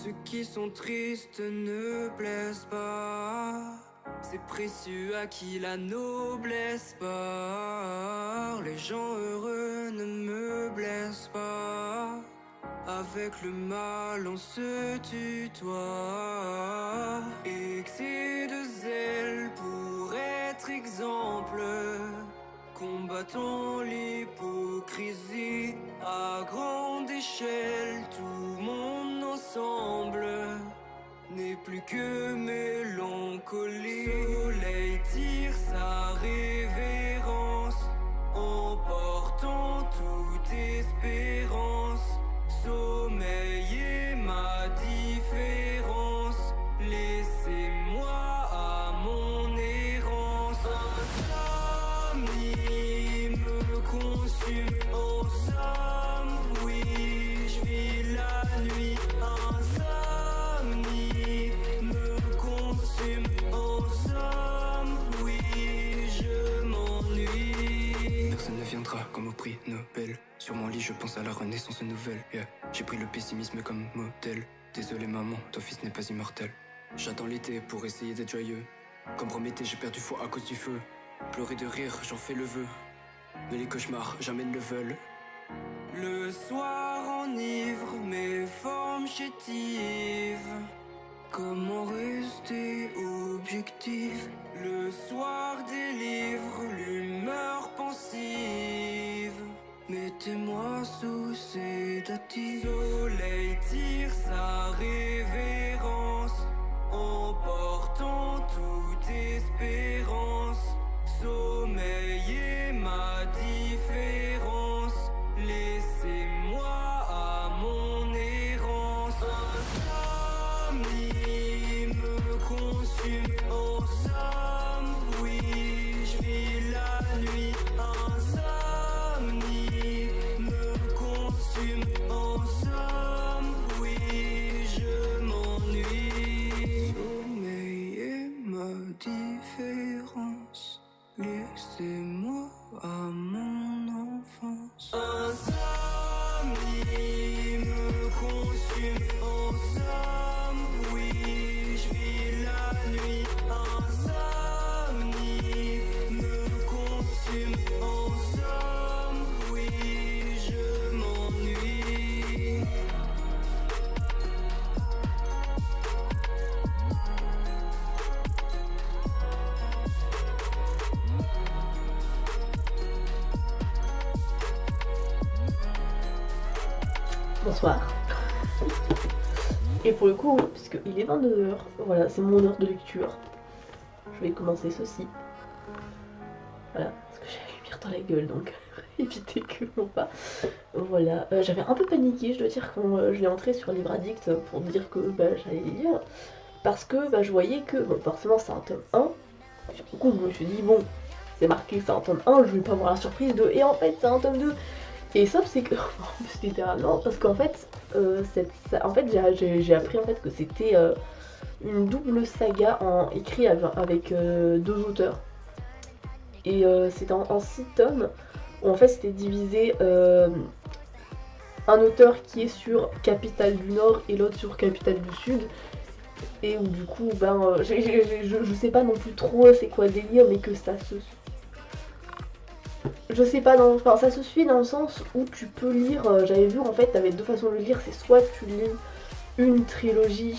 Ceux qui sont tristes ne blessent pas. C'est précieux à qui la noblesse part. Les gens heureux ne me blessent pas. Avec le mal on se tutoie. Excès de zèle pour être exemple. Combattons l'hypocrisie à grande échelle, tout monde ensemble n'est plus que mélancolie. Soleil tire sa révérence, emportant toute espérance. Sommeil est ma différence, laissez-moi à mon errance. Insomnie me consume, en somme, oui, je vis la nuit. Insomnie me consume, en somme, oui, je m'ennuie. Personne ne viendra comme au prix Nobel. Sur mon lit je pense à la renaissance nouvelle, yeah. J'ai pris le pessimisme comme modèle. Désolé maman, ton fils n'est pas immortel. J'attends l'été pour essayer d'être joyeux. Comme Prométhée j'ai perdu foi à cause du feu. Pleurer de rire, j'en fais le vœu. Mais les cauchemars jamais ne le veulent. Le soir enivre mes formes chétives. Comment rester objectif? Le soir délivre l'humeur pensive. Mettez-moi sous sédatif. Soleil tire sa révérence, emportant toute espérance. Sommeil est ma différence, laissez-moi à mon errance. Insomnie me consume, en somme, oui, je vis la nuit. Insomnie me consume, en somme, oui, je m'ennuie. Sommeil est ma différence, laissez-moi à mon enfance. Insomnie me consume, en somme, oui, je vis la nuit. Insomnie me consume, en somme, oui, je m'ennuie. Bonsoir. Et pour le coup, puisqu'il est 22h, voilà, c'est mon heure de lecture. Je vais commencer ceci. Voilà, parce que j'ai la lumière dans la gueule, donc évitez que non pas. Voilà, j'avais un peu paniqué, je dois dire, quand je l'ai entré sur Livre Addict pour dire que j'allais lire. Parce que je voyais que, bon, forcément c'est un tome 1. Du coup, je me suis dit, bon, c'est marqué c'est un tome 1, je vais pas avoir la surprise de et en fait c'est un tome 2. Et sauf c'est que, littéralement, parce qu'en fait, j'ai appris en fait que c'était une double saga écrite avec deux auteurs. Et c'était en 6 tomes, où en fait c'était divisé un auteur qui est sur Capitale du Nord et l'autre sur Capitale du Sud. Et où du coup, je sais pas non plus trop c'est quoi le délire, mais que ça se... Je sais pas, ça se suit dans le sens où tu peux lire, j'avais vu en fait, t'avais deux façons de le lire, c'est soit tu lis une trilogie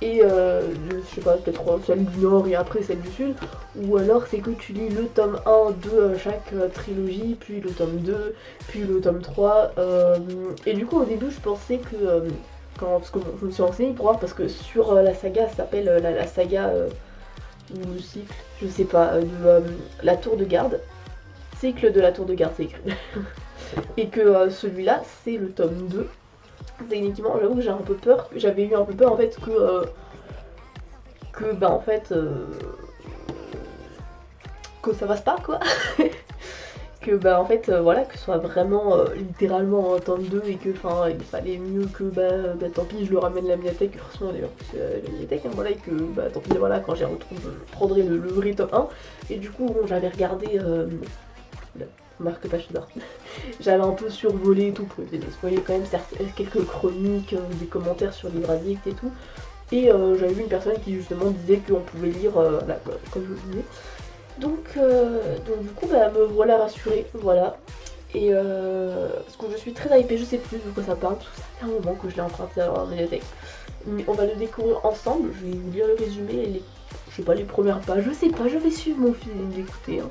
et je sais pas, peut-être celle du Nord et après celle du Sud, ou alors c'est que tu lis le tome 1 de chaque trilogie, puis le tome 2, puis le tome 3, et du coup au début je pensais que, parce que bon, je me suis renseignée pour voir, parce que sur la saga, ça s'appelle la saga, ou le cycle, je sais pas, de la tour de garde. Cycle de la tour de garde, c'est écrit. Et que celui-là, c'est le tome 2. Techniquement, j'avoue que j'ai un peu peur, j'avais eu un peu peur en fait que ça passe pas quoi. Que en fait voilà, que ce soit vraiment littéralement un tome 2 et que il fallait mieux que tant pis je le ramène à la médiathèque, franchement d'ailleurs c'est la médiathèque hein, voilà, et que tant pis voilà, quand j'y retrouve je prendrai le vrai tome 1. Et du coup bon, j'avais regardé Marque pas Shudder. J'avais un peu survolé et tout pour éviter de spoiler quand même quelques chroniques, des commentaires sur Livre Addict et tout. Et j'avais vu une personne qui justement disait qu'on pouvait lire, là, comme je vous disais. Donc du coup, bah, me voilà rassurée, voilà. Et parce que je suis très hypée, je sais plus de quoi ça parle, parce que ça fait un moment que je l'ai emprunté à la médiathèque. Mais on va le découvrir ensemble, je vais vous lire le résumé et les, je sais pas, les premières pages, je sais pas, je vais suivre mon feeling d'écouter. Hein.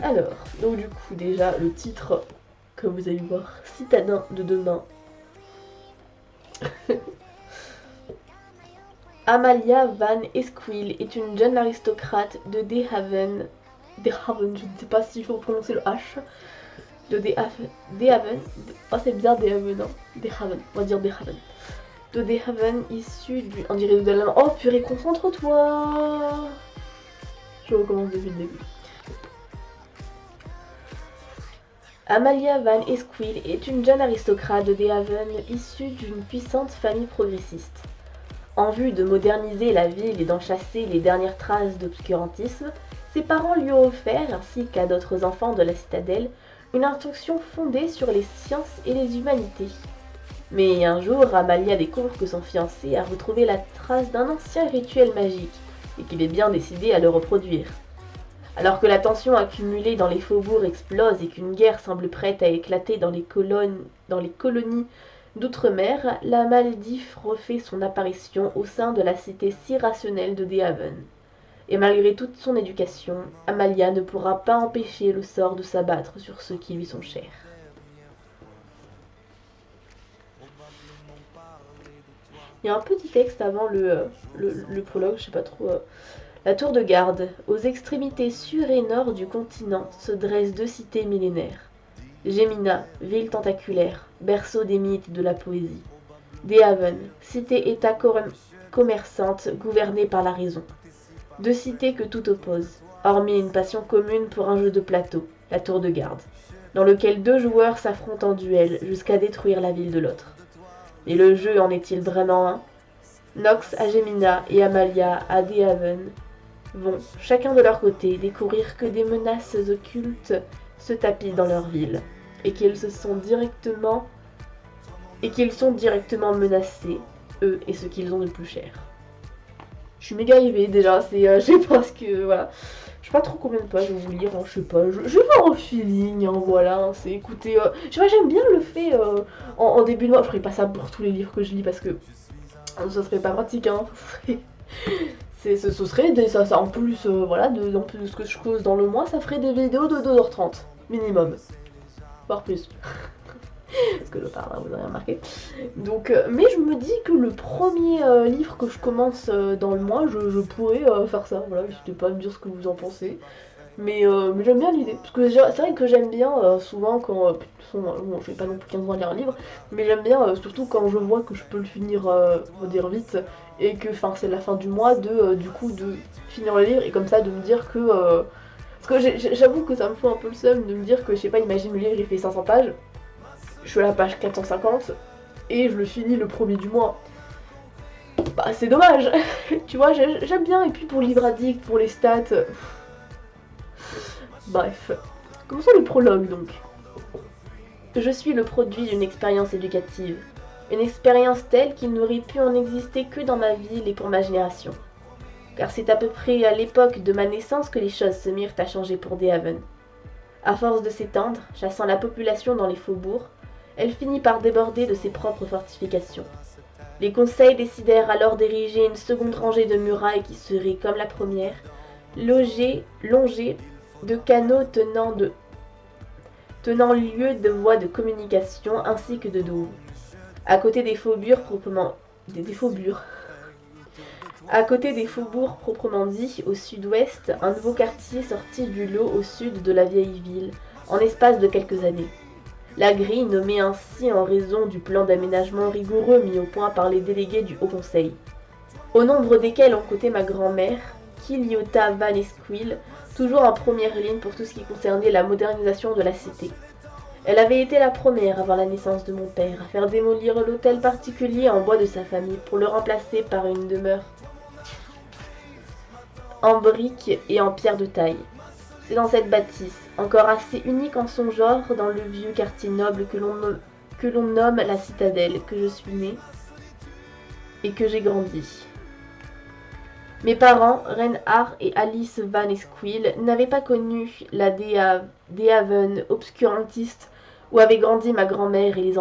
Alors, donc du coup déjà le titre, comme vous allez voir, Citadin de demain. Amalia Van Esquil est une jeune aristocrate de Dehaven, je ne sais pas s'il faut prononcer le H, de Dehaven, oh c'est bizarre Dehaven, hein, Dehaven, on va dire Dehaven, de Dehaven issue du, on dirait de l'allemand, oh purée, concentre-toi, je recommence depuis le début. Amalia Van Esquil est une jeune aristocrate de Dehaven issue d'une puissante famille progressiste. En vue de moderniser la ville et d'en chasser les dernières traces d'obscurantisme, ses parents lui ont offert, ainsi qu'à d'autres enfants de la citadelle, une instruction fondée sur les sciences et les humanités. Mais un jour, Amalia découvre que son fiancé a retrouvé la trace d'un ancien rituel magique et qu'il est bien décidé à le reproduire. Alors que la tension accumulée dans les faubourgs explose et qu'une guerre semble prête à éclater dans les colonies d'outre-mer, la Maldive refait son apparition au sein de la cité si rationnelle de Dehaven. Et malgré toute son éducation, Amalia ne pourra pas empêcher le sort de s'abattre sur ceux qui lui sont chers. Il y a un petit texte avant le prologue, je sais pas trop. La tour de garde, aux extrémités sud et nord du continent, se dressent deux cités millénaires. Gemina, ville tentaculaire, berceau des mythes de la poésie. Dehaven, cité-état commerçante gouvernée par la raison. Deux cités que tout oppose, hormis une passion commune pour un jeu de plateau, la tour de garde, dans lequel deux joueurs s'affrontent en duel jusqu'à détruire la ville de l'autre. Et le jeu en est-il vraiment un? Nox à Gemina et Amalia à Dehaven vont, chacun de leur côté, découvrir que des menaces occultes se tapissent dans leur ville, et qu'ils sont directement menacés, eux et ce qu'ils ont de plus cher. Je suis méga hypée déjà, c'est, je sais pas ce que, voilà, je sais pas trop combien de pages je vais vous lire, hein, je sais pas, je vais voir au feeling, hein, voilà, hein, c'est écouter, je sais pas, j'aime bien le fait, en début de mois, je ferai pas ça pour tous les livres que je lis, parce que ça serait pas pratique, hein, ce serait ça en plus, voilà, en plus de ce que je cause dans le mois, ça ferait des vidéos de 2h30, minimum, voire plus. Parce que je parle, hein, vous avez remarqué. Donc, mais je me dis que le premier livre que je commence dans le mois, je pourrais faire ça. Voilà, n'hésitez pas à me dire ce que vous en pensez. Mais j'aime bien l'idée. Parce que c'est vrai que j'aime bien souvent quand. Bon, je vais pas non plus 15 ans à lire un livre, mais j'aime bien surtout quand je vois que je peux le finir, on va dire vite, et que c'est la fin du mois, du coup de finir le livre, et comme ça de me dire que. Parce que j'avoue que ça me fout un peu le seum de me dire que, je sais pas, imagine le livre il fait 500 pages. Je suis à la page 450 et je le finis le premier du mois. Bah c'est dommage. Tu vois, j'aime bien. Et puis pour Livre Addict, pour les stats. Bref. Commençons le prologue donc. Je suis le produit d'une expérience éducative. Une expérience telle qu'il n'aurait pu en exister que dans ma ville et pour ma génération. Car c'est à peu près à l'époque de ma naissance que les choses se mirent à changer pour Dehaven. À force de s'étendre, chassant la population dans les faubourgs, elle finit par déborder de ses propres fortifications. Les conseils décidèrent alors d'ériger une seconde rangée de murailles qui serait, comme la première, longée de canaux tenant lieu de voies de communication ainsi que de douves. À côté des faubourgs proprement dit, au sud-ouest, un nouveau quartier sortit du lot au sud de la vieille ville, en espace de quelques années. La grille, nommée ainsi en raison du plan d'aménagement rigoureux mis au point par les délégués du Haut Conseil, au nombre desquels on comptait ma grand-mère, Kiliota Van Esquil, toujours en première ligne pour tout ce qui concernait la modernisation de la cité. Elle avait été la première, avant la naissance de mon père, à faire démolir l'hôtel particulier en bois de sa famille pour le remplacer par une demeure en briques et en pierre de taille. C'est dans cette bâtisse, encore assez unique en son genre dans le vieux quartier noble que l'on nomme la Citadelle, que je suis née et que j'ai grandi. Mes parents, Reinhard et Alice Van Esquill, n'avaient pas connu la Dehaven obscurantiste où avait grandi ma grand-mère et les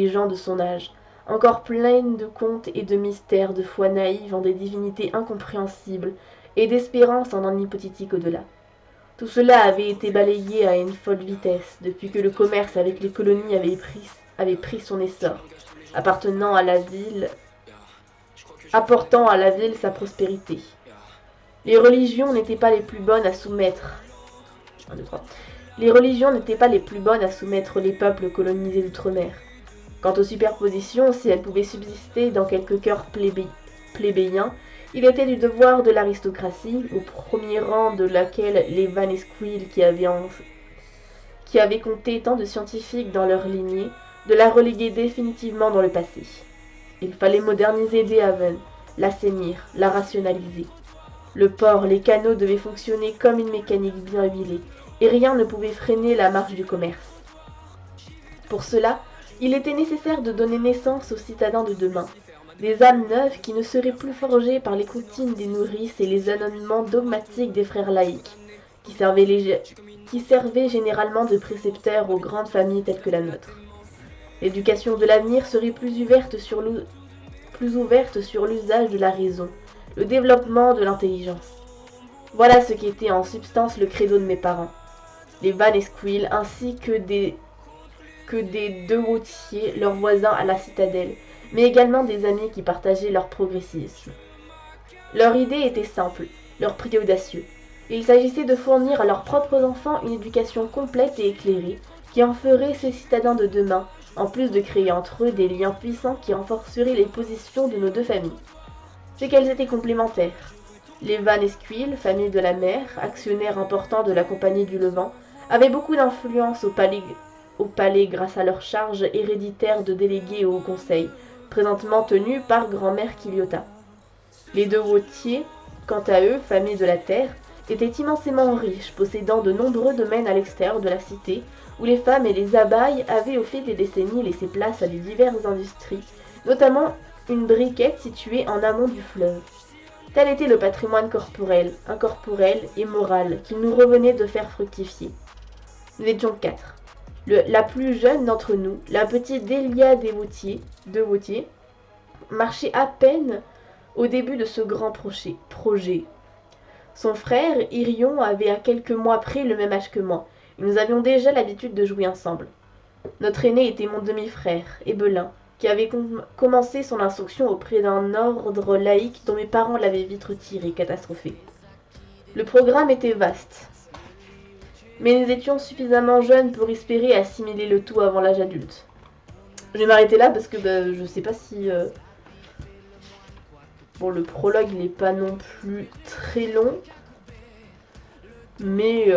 gens de son âge, encore pleines de contes et de mystères, de foi naïve en des divinités incompréhensibles et d'espérance en un hypothétique au-delà. Tout cela avait été balayé à une folle vitesse depuis que le commerce avec les colonies avait pris son essor, apportant à la ville sa prospérité. Les religions n'étaient pas les plus bonnes à soumettre. 1, 2, 3. Les religions n'étaient pas les plus bonnes à soumettre les peuples colonisés d'outre-mer. Quant aux superpositions, si elles pouvaient subsister dans quelques cœurs plébéiens, il était du devoir de l'aristocratie, au premier rang de laquelle les Van Esquill qui avaient compté tant de scientifiques dans leur lignée, de la reléguer définitivement dans le passé. Il fallait moderniser Dehaven, l'assainir, la rationaliser. Le port, les canaux devaient fonctionner comme une mécanique bien huilée, et rien ne pouvait freiner la marche du commerce. Pour cela, il était nécessaire de donner naissance aux citadins de demain, des âmes neuves qui ne seraient plus forgées par les comptines des nourrices et les annonnements dogmatiques des frères laïcs, qui servaient généralement de précepteurs aux grandes familles telles que la nôtre. L'éducation de l'avenir serait plus ouverte sur l'usage de la raison, le développement de l'intelligence. Voilà ce qu'était en substance le credo de mes parents, les Van Esquill, ainsi que des De Hautier, leurs voisins à la Citadelle, mais également des amis qui partageaient leur progressisme. Leur idée était simple, leur prix audacieux. Il s'agissait de fournir à leurs propres enfants une éducation complète et éclairée, qui en ferait ces citadins de demain, en plus de créer entre eux des liens puissants qui renforceraient les positions de nos deux familles. C'est qu'elles étaient complémentaires. Les Van Esquill, famille de la mer, actionnaires importants de la Compagnie du Levant, avaient beaucoup d'influence au palais grâce à leur charge héréditaire de délégués au Conseil, présentement tenue par grand-mère Quiliota. Les De Hautier, quant à eux, famille de la terre, étaient immensément riches, possédant de nombreux domaines à l'extérieur de la cité, où les femmes et les abeilles avaient au fil des décennies laissé place à des diverses industries, notamment une briquette située en amont du fleuve. Tel était le patrimoine incorporel et moral qu'il nous revenait de faire fructifier. Nous étions 4. La plus jeune d'entre nous, la petite Délia De Hautier, marchait à peine au début de ce grand projet. Son frère, Irion, avait à quelques mois près le même âge que moi, et nous avions déjà l'habitude de jouer ensemble. Notre aîné était mon demi-frère, Ebelin, qui avait commencé son instruction auprès d'un ordre laïque dont mes parents l'avaient vite retiré, catastrophé. Le programme était vaste, mais nous étions suffisamment jeunes pour espérer assimiler le tout avant l'âge adulte. Je vais m'arrêter là parce que je sais pas si... Bon, le prologue il n'est pas non plus très long, mais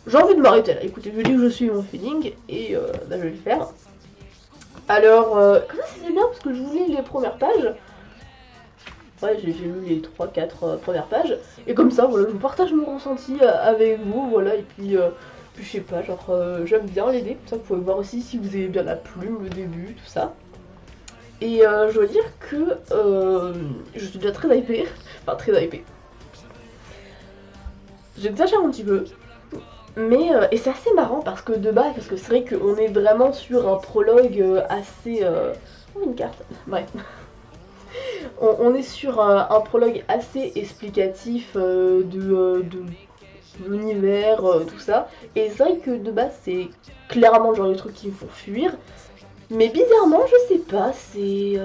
j'ai envie de m'arrêter là. Écoutez, je dis que je suis mon feeling et je vais le faire. Alors, comme ça c'est bien parce que je vous lis les premières pages. Ouais, j'ai lu les 3-4 premières pages. Et comme ça, voilà, je vous partage mon ressenti avec vous, voilà. Et puis je sais pas, genre, j'aime bien l'idée. Comme ça, vous pouvez voir aussi si vous aimez bien la plume, le début, tout ça. Et je dois dire que je suis déjà très hypée. Enfin, très hypée. J'exagère un petit peu. Mais, et c'est assez marrant parce que de base, parce que c'est vrai qu'on est vraiment sur un prologue assez... Oh, une carte. Bref. On est sur un prologue assez explicatif de l'univers, tout ça. Et c'est vrai que de base, c'est clairement le genre de truc qui me font fuir. Mais bizarrement, je sais pas, c'est... Il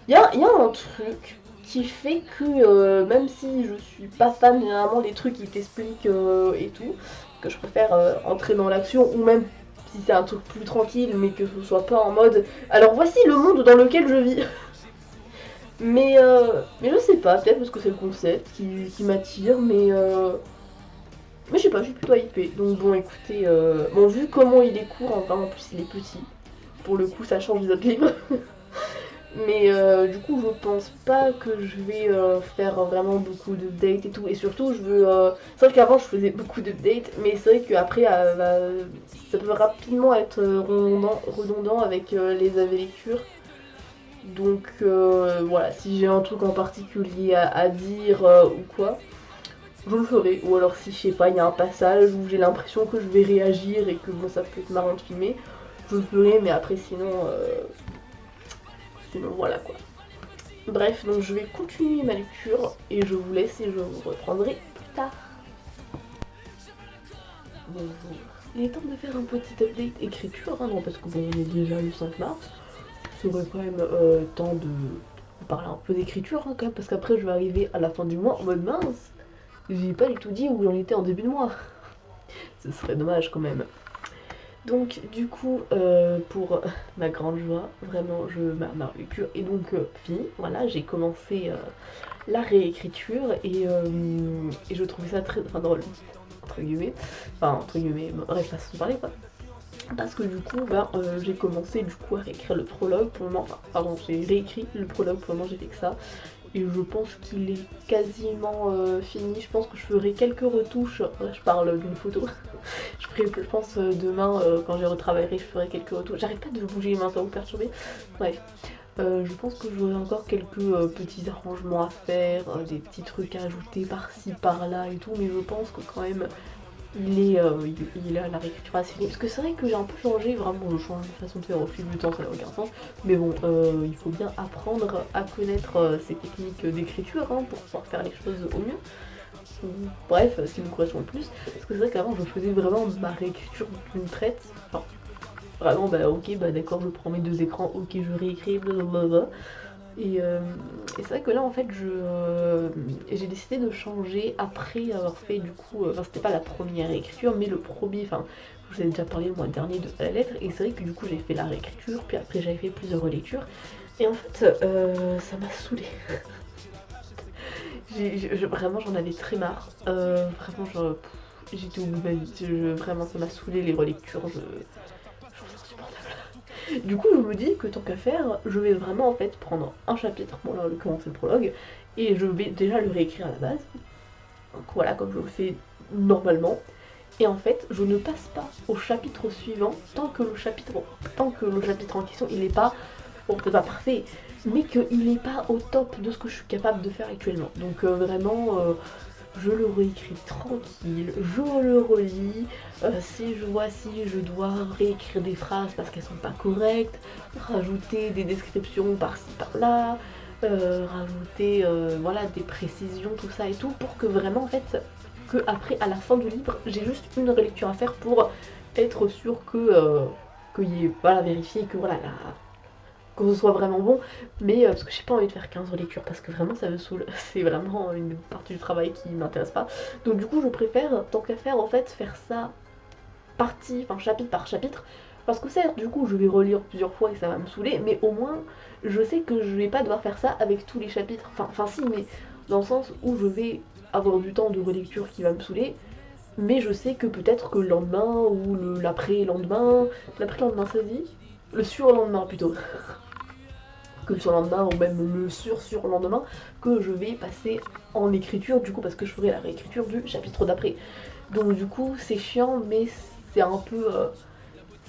y a un truc qui fait que même si je suis pas fan généralement des trucs qui t'expliquent et tout, que je préfère entrer dans l'action, ou même si c'est un truc plus tranquille mais que ce soit pas en mode alors voici le monde dans lequel je vis. mais je sais pas, peut-être parce que c'est le concept qui m'attire, mais je sais pas, je suis plutôt hypée. Donc bon, écoutez, bon, vu comment il est court, en plus il est petit, pour le coup ça change des autres livres. Mais du coup je pense pas que je vais faire vraiment beaucoup d'updates et tout. Et surtout je veux... C'est vrai qu'avant je faisais beaucoup d'updates, mais c'est vrai qu'après ça peut rapidement être redondant avec les AV lectures. Donc voilà, si j'ai un truc en particulier à dire ou quoi, je le ferai. Ou alors si je sais pas, il y a un passage où j'ai l'impression que je vais réagir et que bon ça peut être marrant de filmer, je le ferai, mais après sinon voilà quoi. Bref, donc je vais continuer ma lecture et je vous laisse et je vous reprendrai plus tard. Bonjour. Il est temps de faire un petit update écriture, hein, non, parce que bon, on est déjà le 5 mars. Il serait quand même temps de parler un peu d'écriture, hein, quand même, parce qu'après je vais arriver à la fin du mois en mode mince. J'ai pas du tout dit où j'en étais en début de mois. Ce serait dommage quand même. Donc du coup, pour ma grande joie, vraiment, ma lecture est donc finie. Voilà, j'ai commencé la réécriture et je trouvais ça très drôle, entre guillemets. Enfin, entre guillemets, bref, façon de parler quoi. Parce que du coup, j'ai commencé du coup à réécrire le prologue pour le moment. Enfin, pardon, j'ai réécrit le prologue, pour le moment j'ai fait que ça. Et je pense qu'il est quasiment fini. Je pense que je ferai quelques retouches. Je parle d'une photo. Je pense demain, quand je retravaillerai, je ferai quelques retouches. J'arrête pas de bouger les mains, ça va vous perturber. Bref. Je pense que j'aurai encore quelques petits arrangements à faire, des petits trucs à ajouter par-ci, par-là et tout. Mais je pense que quand même, il a la réécriture assez finie. Parce que c'est vrai que j'ai un peu changé, vraiment je change de façon de faire au fil du temps, ça n'a aucun sens. Mais bon, il faut bien apprendre à connaître ces techniques d'écriture hein, pour pouvoir faire les choses au mieux. Bref, ce qui me correspond le plus. Parce que c'est vrai qu'avant je faisais vraiment ma réécriture d'une traite. Enfin, vraiment ok, d'accord, je prends mes deux écrans, ok, je réécris, blablabla. Et c'est vrai que là en fait j'ai décidé de changer après avoir fait du coup, enfin c'était pas la première réécriture mais le premier, enfin je vous ai déjà parlé le mois dernier de la lettre et c'est vrai que du coup j'ai fait la réécriture puis après j'avais fait plusieurs relectures et en fait ça m'a saoulée. Vraiment j'en avais très marre, vraiment j'étais au bout de ma vie, vraiment ça m'a saoulée les relectures, je trouve ça insupportable. Du coup, je me dis que tant qu'à faire, je vais vraiment en fait prendre un chapitre, bon là en l'occurrence c'est le prologue, et je vais déjà le réécrire à la base. Donc voilà, comme je le fais normalement. Et en fait, je ne passe pas au chapitre suivant tant que le chapitre en question, il n'est pas, bon peut-être pas parfait, mais qu'il n'est pas au top de ce que je suis capable de faire actuellement. Donc vraiment, je le réécris tranquille, je le relis, si je dois réécrire des phrases parce qu'elles sont pas correctes, rajouter des descriptions par-ci par-là, rajouter voilà, des précisions, tout ça et tout, pour que vraiment en fait, que après à la fin du livre, j'ai juste une relecture à faire pour être sûr qu'il y ait, voilà, vérifier que voilà, que ce soit vraiment bon, mais parce que j'ai pas envie de faire 15 relectures parce que vraiment ça me saoule, c'est vraiment une partie du travail qui m'intéresse pas. Donc du coup je préfère, tant qu'à faire en fait, faire ça chapitre par chapitre, parce que certes du coup je vais relire plusieurs fois et ça va me saouler, mais au moins je sais que je vais pas devoir faire ça avec tous les chapitres, enfin si, mais dans le sens où je vais avoir du temps de relecture qui va me saouler, mais je sais que peut-être que le lendemain ou l'après-lendemain ça se dit, le surlendemain plutôt, que le surlendemain ou même le surlendemain, que je vais passer en écriture du coup parce que je ferai la réécriture du chapitre d'après. Donc du coup c'est chiant, mais c'est un peu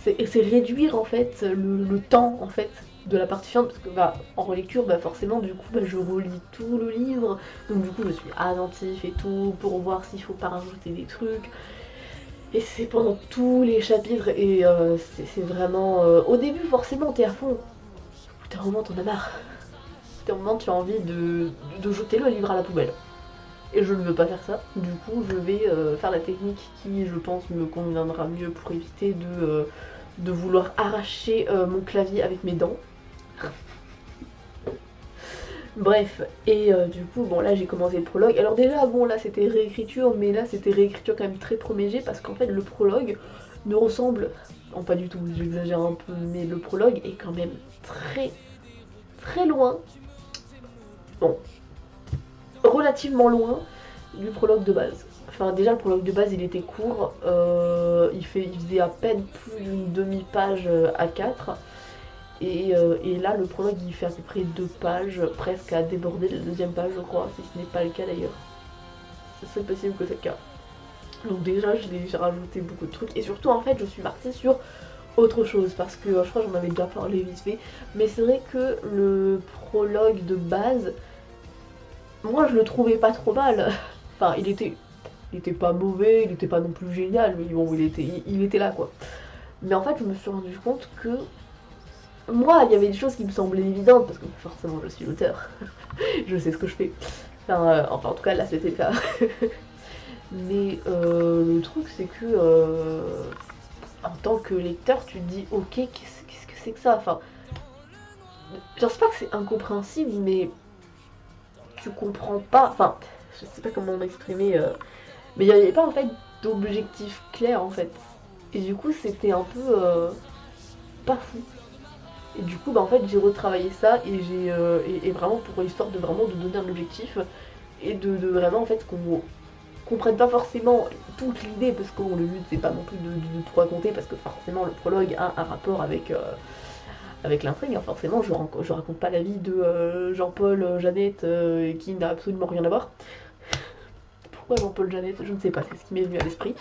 c'est réduire en fait le temps en fait de la partie chiante, parce que en relecture forcément du coup je relis tout le livre, donc du coup je suis attentif et tout pour voir s'il faut pas rajouter des trucs. Et c'est pendant tous les chapitres et c'est vraiment... au début forcément t'es à fond, au bout d'un moment t'en as marre. Au bout d'un moment tu as envie de jeter le livre à la poubelle. Et je ne veux pas faire ça, du coup je vais faire la technique qui je pense me conviendra mieux pour éviter de vouloir arracher mon clavier avec mes dents. Bref, et du coup, bon là j'ai commencé le prologue. Alors déjà, bon là c'était réécriture, mais là c'était réécriture quand même très premier jet, parce qu'en fait le prologue ne ressemble, non pas du tout, j'exagère un peu, mais le prologue est quand même très loin, bon, relativement loin du prologue de base. Enfin déjà le prologue de base il était court, il faisait à peine plus d'une demi-page A4. Et là, le prologue, il fait à peu près 2 pages, presque à déborder la deuxième page, je crois, si ce n'est pas le cas d'ailleurs. C'est possible que c'est le cas. Donc déjà, j'ai rajouté beaucoup de trucs. Et surtout, en fait, je suis partie sur autre chose, parce que je crois que j'en avais déjà parlé vite fait. Mais c'est vrai que le prologue de base, moi, je le trouvais pas trop mal. Enfin, il était pas mauvais, il était pas non plus génial, mais bon, il était là, quoi. Mais en fait, je me suis rendu compte que moi, il y avait des choses qui me semblaient évidentes, parce que forcément, je suis l'auteur. Je sais ce que je fais. Enfin, en tout cas, là, c'était le cas. Mais le truc, c'est que en tant que lecteur, tu te dis, ok, qu'est-ce que c'est que ça? Enfin, je sais pas que c'est incompréhensible, mais tu comprends pas. Enfin, je sais pas comment m'exprimer, mais il n'y avait pas en fait d'objectif clair en fait. Et du coup, c'était un peu pas fou. Et du coup, bah, en fait, j'ai retravaillé ça et et vraiment pour l'histoire de vraiment de donner un objectif et de vraiment en fait qu'on comprenne pas forcément toute l'idée, parce que le but c'est pas non plus de tout raconter, parce que forcément le prologue a un rapport avec l'intrigue, hein. Forcément je raconte pas la vie de Jean-Paul Jeannette qui n'a absolument rien à voir. Pourquoi Jean-Paul Jeannette? Je ne sais pas, c'est ce qui m'est venu à l'esprit.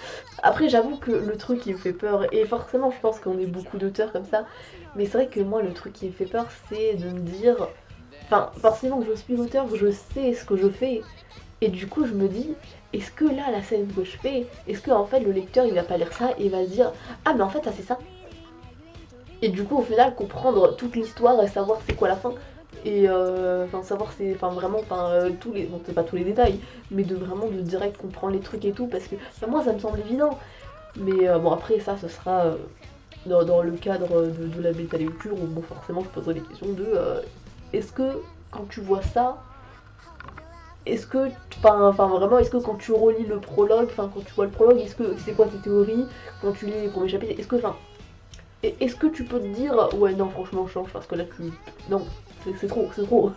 Après j'avoue que le truc qui me fait peur, et forcément je pense qu'on est beaucoup d'auteurs comme ça, mais c'est vrai que moi le truc qui me fait peur c'est de me dire, enfin forcément que je suis l'auteur, je sais ce que je fais, et du coup je me dis, est-ce que là, la scène que je fais, est-ce que en fait le lecteur il va pas lire ça et il va se dire, ah mais en fait ça c'est ça. Et du coup au final comprendre toute l'histoire et savoir c'est quoi la fin. Et enfin savoir c'est, enfin vraiment, tous les, bon c'est pas tous les détails, mais de vraiment de direct comprendre les trucs et tout, parce que moi ça me semble évident. Mais bon après ça ce sera dans le cadre de la bêta lecture, où bon forcément je poserai des questions de est-ce que quand tu vois ça, est-ce que, enfin vraiment, est-ce que quand tu relis le prologue, enfin quand tu vois le prologue, est-ce que c'est quoi tes théories quand tu lis les premiers chapitres, est-ce que, est-ce que tu peux te dire, ouais non franchement change parce que là tu, non, c'est trop, c'est trop.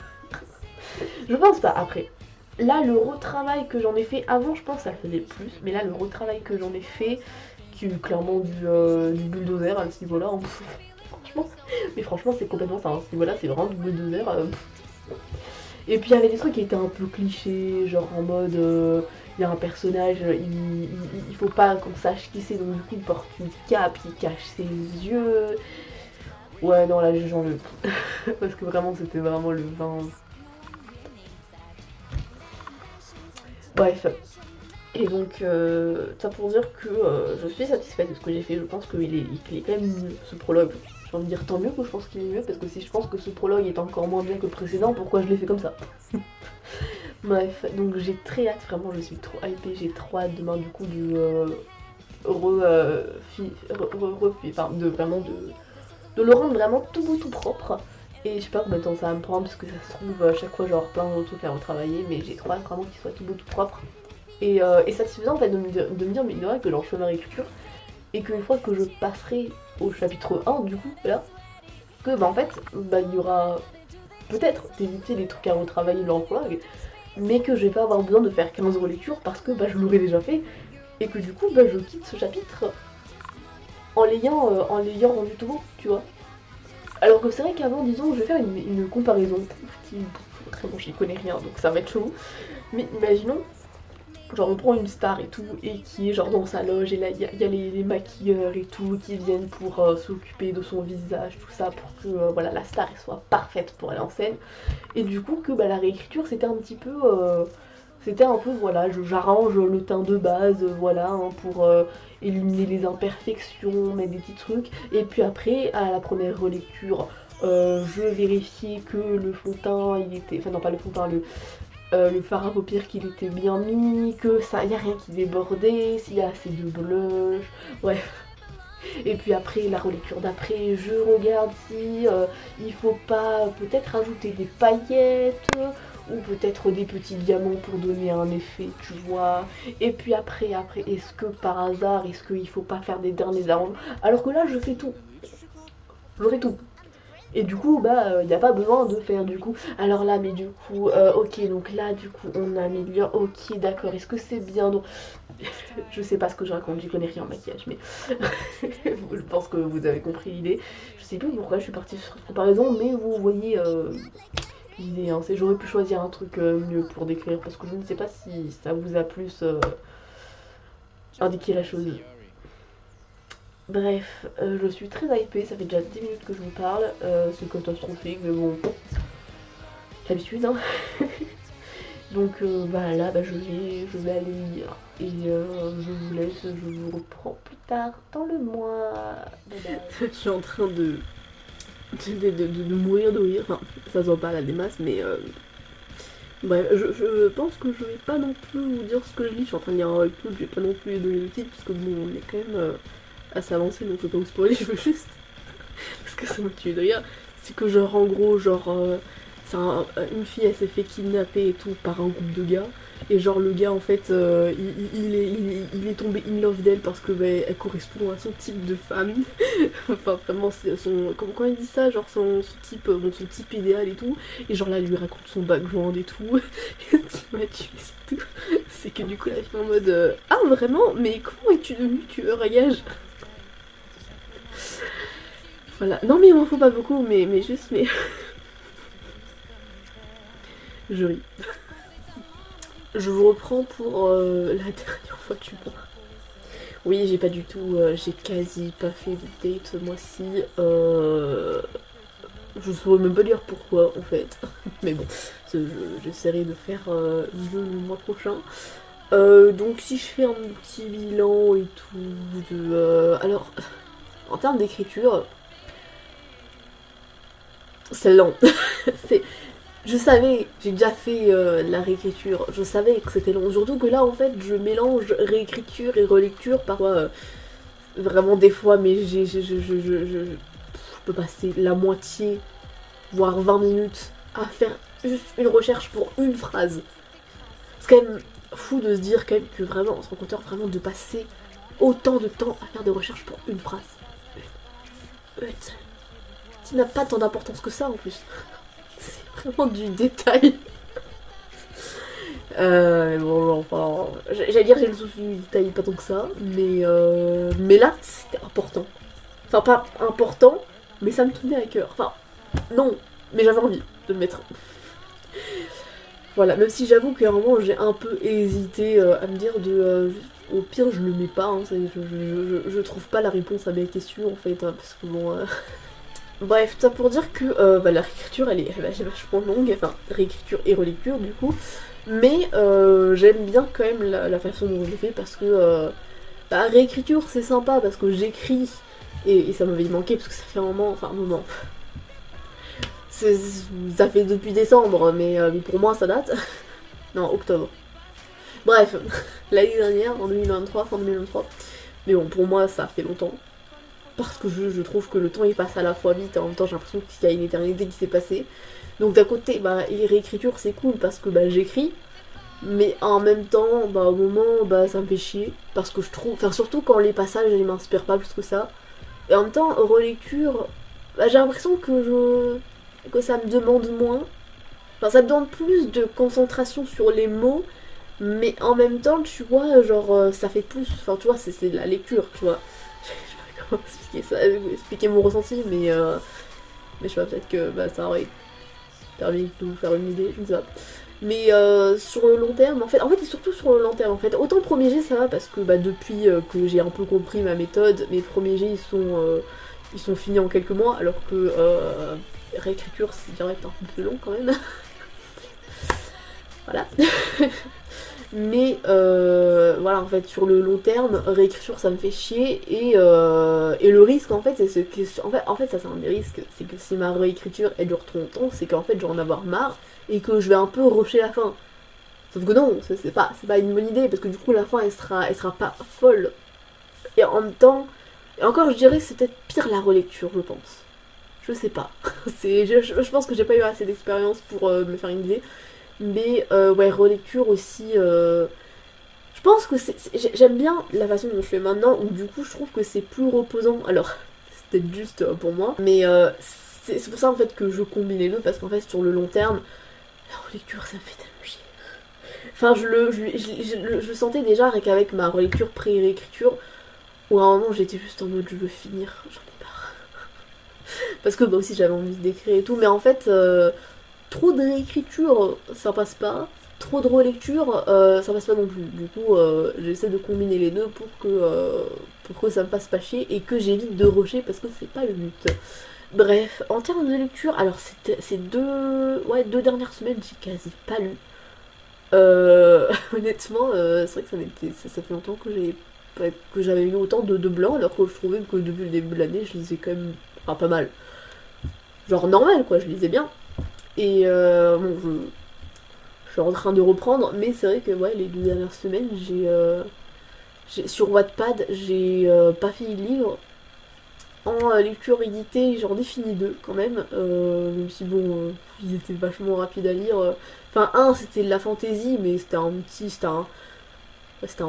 Je pense pas. Après, là le retravail que j'en ai fait, avant je pense que ça le faisait plus, mais là le retravail que j'en ai fait, qui est clairement du bulldozer à ce niveau-là, hein. Franchement, mais franchement c'est complètement ça, à ce niveau-là c'est vraiment du bulldozer. Et puis il y avait des trucs qui étaient un peu clichés, genre en mode il y a un personnage, il faut pas qu'on sache qui c'est, donc du coup il porte une cape, il cache ses yeux. Ouais non là j'en veux parce que vraiment c'était vraiment le vin. Bref. Et donc ça pour dire que je suis satisfaite de ce que j'ai fait, je pense qu'il est quand même mieux ce prologue. J'ai envie de dire tant mieux que je pense qu'il est mieux, parce que si je pense que ce prologue est encore moins bien que le précédent, pourquoi je l'ai fait comme ça? Bref, donc j'ai très hâte, vraiment je suis trop hypée, j'ai trop hâte demain du coup de de le rendre vraiment tout beau tout propre. Et je sais pas combien de temps ça va me prendre, parce que ça se trouve à chaque fois genre plein de trucs à retravailler, mais j'ai trop hâte vraiment qu'il soit tout beau tout propre. Et satisfaisant en fait de me dire mais il que genre je fais ma réécriture, et qu'une fois que je passerai au chapitre 1 du coup là, que bah en fait bah il y aura peut-être des trucs à retravailler dans le prologue, mais que je vais pas avoir besoin de faire 15 relectures parce que bah je l'aurais déjà fait, et que du coup bah je quitte ce chapitre en l'ayant rendu tout beau, tu vois. Alors que c'est vrai qu'avant, disons, je vais faire une comparaison qui, très bon, j'y connais rien donc ça va être chelou, mais imaginons genre on prend une star et tout, et qui est genre dans sa loge, et là il y a les maquilleurs et tout qui viennent pour s'occuper de son visage, tout ça, pour que voilà, la star elle soit parfaite pour aller en scène. Et du coup que bah, la réécriture c'était un petit peu voilà, j'arrange le teint de base, voilà, hein, pour éliminer les imperfections, mettre des petits trucs, et puis après à la première relecture je vérifiais que le fond de teint il était, enfin non pas le fond de teint, le fard à paupières qu'il était bien mis, que ça y a rien qui débordait, s'il y a assez de blush, bref. Et puis après la relecture d'après, je regarde si il faut pas peut-être rajouter des paillettes ou peut-être des petits diamants pour donner un effet, tu vois. Et puis après est-ce que par hasard, est-ce qu'il faut pas faire des derniers arrangements, alors que là je fais tout. Je fais tout. Et du coup, il n'y a pas besoin de faire du coup. Alors là, mais du coup, ok, donc là, du coup, on améliore. Ok, d'accord, est-ce que c'est bien donc... Je sais pas ce que je raconte, j'y connais rien en maquillage, mais je pense que vous avez compris l'idée. Je sais plus pourquoi je suis partie sur cette comparaison, mais vous voyez l'idée. Hein, j'aurais pu choisir un truc mieux pour décrire, parce que je ne sais pas si ça vous a plus indiqué la chose. Bref, je suis très hypée, ça fait déjà 10 minutes que je vous parle, c'est catastrophique, mais bon, l'habitude, hein. Donc là, je vais aller lire, et je vous laisse, je vous reprends plus tard dans le mois. Bye bye. Je suis en train de mourir de rire, enfin, ça se voit pas à la démasse, mais bref, je pense que je vais pas non plus vous dire ce que je lis, je suis en train de lire avec tout, je vais pas non plus donner le titre, parce que bon, on est quand même assez avancé, donc je vais pas vous spoiler, je veux juste, parce que ça me tue de rire, c'est que genre en gros, c'est une fille, elle s'est fait kidnapper et tout par un groupe de gars, et genre le gars en fait, il est tombé in love d'elle parce que elle correspond à son type de femme, enfin vraiment c'est son, comment il dit ça, genre son type, son type idéal et tout, et genre là il lui raconte son background et tout, et ce qui m'a tué surtout, c'est que du coup la fille en mode ah vraiment, mais comment es-tu devenu tueur à gages? Voilà, non mais il m'en faut pas beaucoup, mais juste, mais... Je ris. Je vous reprends pour la dernière fois du mois. Oui, j'ai pas du tout, j'ai quasi pas fait de date ce mois-ci. Je saurais même pas dire pourquoi en fait. Mais bon, j'essaierai de faire mieux le mois prochain. Donc si je fais un petit bilan et tout, alors, en termes d'écriture, c'est lent. Je savais, j'ai déjà fait la réécriture, je savais que c'était long. Surtout que là, en fait, je mélange réécriture et relecture parfois. Vraiment des fois, mais je peux passer la moitié, voire 20 minutes à faire juste une recherche pour une phrase. C'est quand même fou de se dire quand même que vraiment, on se rend compte vraiment de passer autant de temps à faire des recherches pour une phrase. Ça n'a pas tant d'importance que ça en plus. C'est vraiment du détail. Bon, enfin, j'allais dire j'ai le souci du détail, pas tant que ça, mais là c'était important. Enfin, pas important, mais ça me tenait à cœur. Enfin, non, mais j'avais envie de le mettre. Voilà, même si j'avoue qu'à un moment j'ai un peu hésité à me dire au pire je le mets pas, hein, je trouve pas la réponse à mes questions en fait, hein, parce que bon... Bref, ça pour dire que la réécriture elle est vachement longue, enfin réécriture et relecture du coup, mais j'aime bien quand même la façon dont je l'ai fait parce que réécriture c'est sympa parce que j'écris et ça m'avait manqué parce que ça fait un moment, ça fait depuis décembre, mais pour moi ça date. Non, octobre. Bref, l'année dernière, en 2023, fin 2023. Mais bon, pour moi ça fait longtemps. Parce que je trouve que le temps il passe à la fois vite et en même temps j'ai l'impression qu'il y a une éternité qui s'est passée. Donc d'un côté, les réécritures c'est cool parce que j'écris, mais en même temps, au moment, ça me fait chier. Parce que je trouve, enfin surtout quand les passages ils m'inspirent pas plus que ça. Et en même temps, relecture, j'ai l'impression que ça me demande moins. Enfin ça me demande plus de concentration sur les mots, mais en même temps, tu vois, genre ça fait plus, enfin tu vois, c'est de la lecture, tu vois. Expliquer mon ressenti, mais je sais pas, peut-être que ça aurait permis de vous faire une idée, je ne sais pas. Mais sur le long terme, en fait, et surtout sur le long terme, en fait, autant le premier jet ça va parce que depuis que j'ai un peu compris ma méthode, mes premiers jets ils sont finis en quelques mois, alors que réécriture c'est direct un peu plus long quand même. Voilà. Mais voilà, en fait, sur le long terme, réécriture ça me fait chier et le risque en fait, c'est que en fait ça c'est un des risques, c'est que si ma réécriture elle dure trop longtemps, c'est qu'en fait je vais en avoir marre et que je vais un peu rusher la fin. Sauf que non, c'est pas une bonne idée parce que du coup la fin elle sera pas folle. Et en même temps, et encore je dirais que c'est peut-être pire la relecture, je pense. Je sais pas. Je pense que j'ai pas eu assez d'expérience pour me faire une idée. Mais ouais, relecture aussi. Je pense que j'aime bien la façon dont je fais maintenant, où du coup je trouve que c'est plus reposant. Alors, c'est peut-être juste pour moi, mais c'est pour ça en fait que je combine les deux, parce qu'en fait sur le long terme, la relecture ça me fait tellement chier. Enfin je sentais déjà qu'avec ma relecture pré-réécriture, où à un moment j'étais juste en mode je veux finir, j'en ai marre. Parce que bah aussi j'avais envie d'écrire et tout, mais en fait trop de réécriture ça passe pas. Trop de relecture, ça passe pas non plus. Du coup, j'essaie de combiner les deux pour que ça me fasse pas chier et que j'évite de rusher parce que c'est pas le but. Bref, en termes de lecture, alors ces deux dernières semaines, j'ai quasi pas lu. Honnêtement, c'est vrai que ça fait longtemps que j'avais lu autant de blancs, alors que je trouvais que depuis le début de l'année, je lisais quand même pas mal. Genre normal, quoi, je lisais bien. Et bon, je suis en train de reprendre, mais c'est vrai que ouais, les 2 dernières semaines, sur Wattpad, j'ai pas fini le livre. En lecture éditée, j'en ai fini 2 quand même, même si bon, ils étaient vachement rapides à lire. Enfin, un c'était de la fantasy, mais c'était un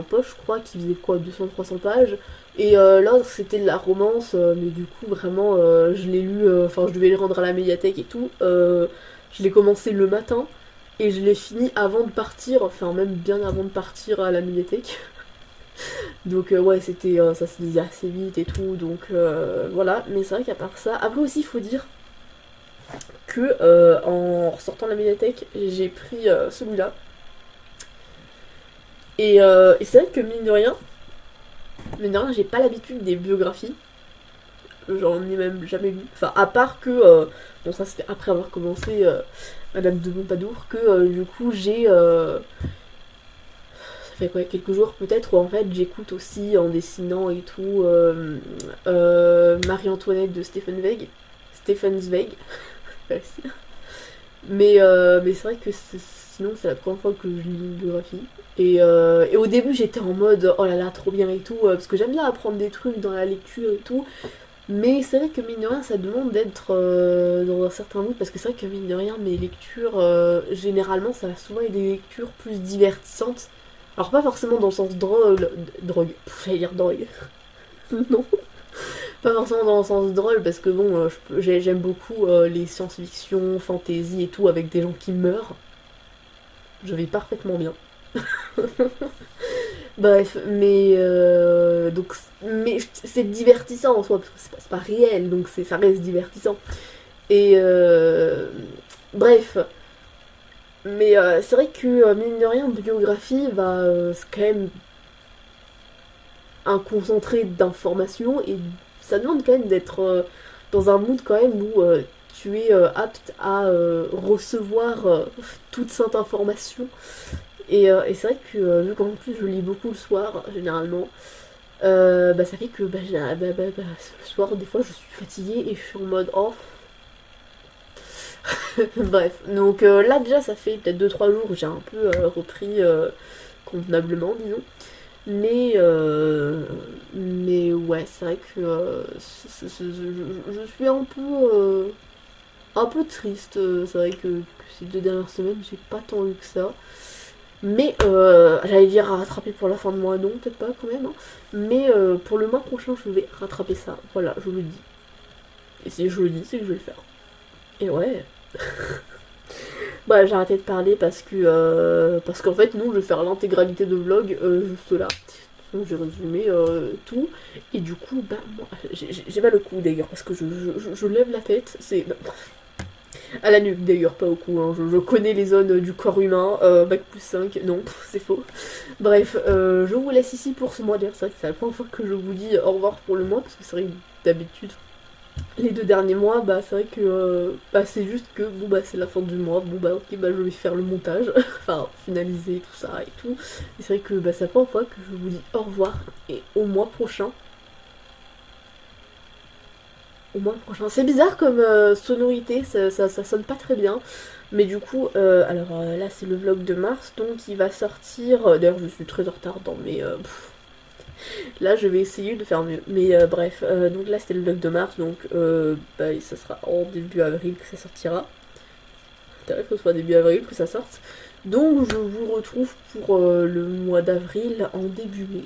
poche, je crois, qui faisait quoi, 200-300 pages. Et l'autre c'était de la romance, mais du coup, vraiment, je l'ai lu, enfin, je devais le rendre à la médiathèque et tout. Je l'ai commencé le matin. Et je l'ai fini avant de partir, enfin même bien avant de partir à la médiathèque. Donc ouais, ça se lisait assez vite et tout, donc voilà. Mais c'est vrai qu'à part ça, après aussi il faut dire que en ressortant de la médiathèque, j'ai pris celui-là. Et c'est vrai que mine de rien, j'ai pas l'habitude des biographies. J'en ai même jamais lu. Enfin, à part que, bon ça c'était après avoir commencé Madame de Pompadour, que du coup ça fait quoi, quelques jours peut-être, où en fait j'écoute aussi en dessinant et tout Marie-Antoinette de Stefan Zweig. Mais c'est vrai que sinon c'est la première fois que je lis une biographie. Et au début j'étais en mode oh là là trop bien et tout, parce que j'aime bien apprendre des trucs dans la lecture et tout. Mais c'est vrai que mine de rien, ça demande d'être dans un certain mood, parce que c'est vrai que mine de rien, mes lectures, généralement, ça va souvent être des lectures plus divertissantes. Alors pas forcément dans le sens drogue, j'allais dire drogue. Non, pas forcément dans le sens drôle, parce que bon, j'aime beaucoup les science-fiction, fantasy et tout, avec des gens qui meurent. Je vais parfaitement bien. Bref, mais c'est divertissant en soi, parce que c'est pas réel, donc ça reste divertissant. Et bref, mais c'est vrai que mine de rien, biographie, c'est quand même un concentré d'informations, et ça demande quand même d'être dans un mood quand même où tu es apte à recevoir toute cette information. Et c'est vrai que vu qu'en plus je lis beaucoup le soir, généralement, ça fait que le soir, des fois, je suis fatiguée et je suis en mode off. Bref, donc là déjà, ça fait peut-être 2-3 jours que j'ai un peu repris convenablement, disons. Mais ouais, c'est vrai que je suis un peu triste. C'est vrai que ces 2 dernières semaines, j'ai pas tant lu que ça. Mais j'allais dire à rattraper pour la fin de mois, non, peut-être pas quand même. Hein. Mais pour le mois prochain, je vais rattraper ça. Voilà, je le dis. Et si je le dis, c'est que je vais le faire. Et ouais. Bah, j'ai arrêté de parler parce qu'en fait, non, je vais faire l'intégralité de vlog juste là. Donc j'ai résumé tout. Et du coup, bah, moi, j'ai mal au cou d'ailleurs, parce que je lève la tête. C'est. À la nuque d'ailleurs, pas au cou, hein. Je connais les zones du corps humain, bac plus 5, non, c'est faux. Bref, je vous laisse ici pour ce mois d'ailleurs, c'est vrai que c'est la première fois que je vous dis au revoir pour le mois, parce que c'est vrai que d'habitude, les 2 derniers mois, c'est vrai que c'est juste que, bon c'est la fin du mois, bon ok, je vais faire le montage, enfin, finaliser tout ça et tout. Et c'est vrai que c'est la première fois que je vous dis au revoir, et au mois prochain. Au mois prochain. C'est bizarre comme sonorité, ça sonne pas très bien. Mais du coup, là c'est le vlog de mars, donc il va sortir. D'ailleurs, je suis très en retard dans mes. Là, je vais essayer de faire mieux. Mais bref, donc là c'était le vlog de mars, donc ça sera en début avril que ça sortira. Intérêt que ce soit début avril que ça sorte. Donc je vous retrouve pour le mois d'avril en début mai.